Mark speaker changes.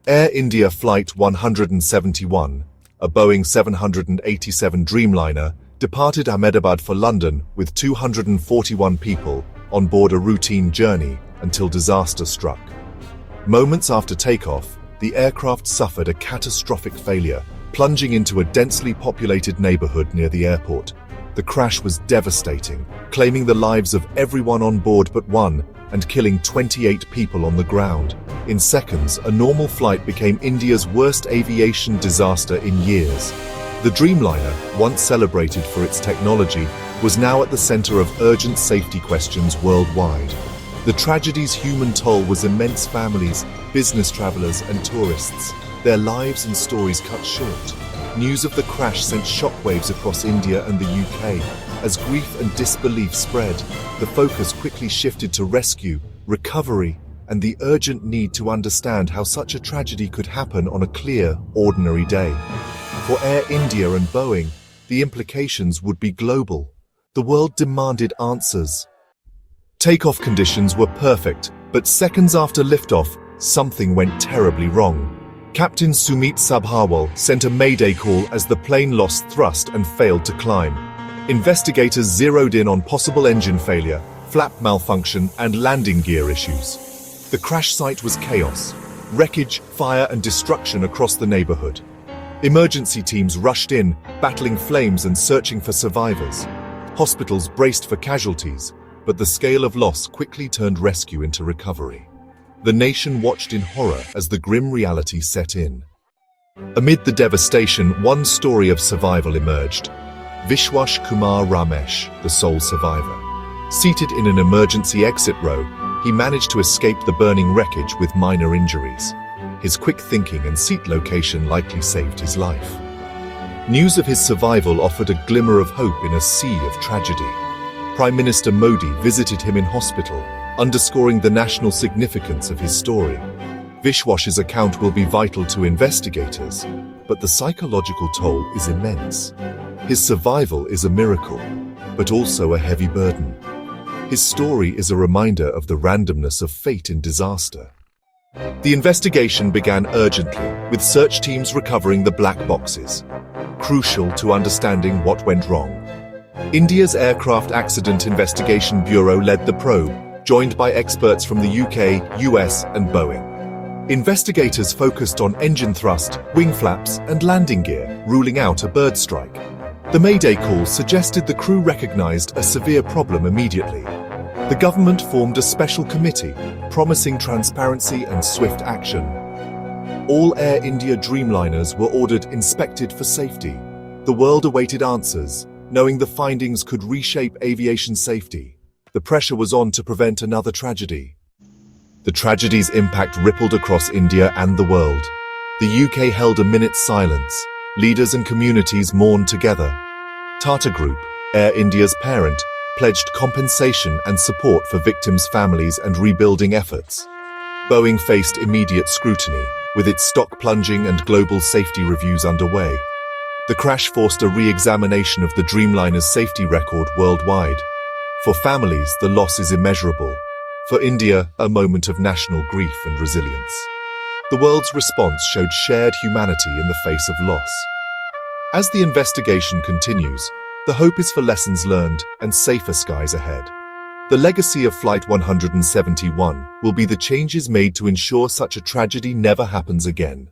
Speaker 1: Air India Flight 171, a Boeing 787 Dreamliner, departed Ahmedabad for London with 241 people on board a routine journey until disaster struck. Moments after takeoff, the aircraft suffered a catastrophic failure, plunging into a densely populated neighborhood near the airport. The crash was devastating, claiming the lives of everyone on board but one and killing 28 people on the ground. In seconds, a normal flight became India's worst aviation disaster in years. The Dreamliner, once celebrated for its technology, was now at the center of urgent safety questions worldwide. The tragedy's human toll was immense. Families, business travelers, and tourists, their lives and stories cut short. News of the crash sent shockwaves across India and the UK. As grief and disbelief spread, the focus quickly shifted to rescue, recovery, and the urgent need to understand how such a tragedy could happen on a clear, ordinary day. For Air India and Boeing, the implications would be global. The world demanded answers. Takeoff conditions were perfect, but seconds after liftoff, something went terribly wrong. Captain Sumit Sabharwal sent a mayday call as the plane lost thrust and failed to climb. Investigators zeroed in on possible engine failure, flap malfunction, and landing gear issues. The crash site was chaos, wreckage, fire, and destruction across the neighborhood. Emergency teams rushed in, battling flames and searching for survivors. Hospitals braced for casualties, but the scale of loss quickly turned rescue into recovery. The nation watched in horror as the grim reality set in. Amid the devastation, one story of survival emerged. Vishwas Kumar Ramesh, the sole survivor. Seated in an emergency exit row, he managed to escape the burning wreckage with minor injuries. His quick thinking and seat location likely saved his life. News of his survival offered a glimmer of hope in a sea of tragedy. Prime Minister Modi visited him in hospital, underscoring the national significance of his story. Vishwas's account will be vital to investigators, but the psychological toll is immense. His survival is a miracle, but also a heavy burden. His story is a reminder of the randomness of fate in disaster. The investigation began urgently, with search teams recovering the black boxes, crucial to understanding what went wrong. India's Aircraft Accident Investigation Bureau led the probe, joined by experts from the UK, US, and Boeing. Investigators focused on engine thrust, wing flaps, and landing gear, ruling out a bird strike. The mayday call suggested the crew recognized a severe problem immediately. The government formed a special committee, promising transparency and swift action. All Air India Dreamliners were ordered inspected for safety. The world awaited answers, knowing the findings could reshape aviation safety. The pressure was on to prevent another tragedy. The tragedy's impact rippled across India and the world. The UK held a minute's silence. Leaders and communities mourned together. Tata Group, Air India's parent, pledged compensation and support for victims' families and rebuilding efforts. Boeing faced immediate scrutiny, with its stock plunging and global safety reviews underway. The crash forced a re-examination of the Dreamliner's safety record worldwide. For families, the loss is immeasurable. For India, a moment of national grief and resilience. The world's response showed shared humanity in the face of loss. As the investigation continues, the hope is for lessons learned and safer skies ahead. The legacy of Flight 171 will be the changes made to ensure such a tragedy never happens again.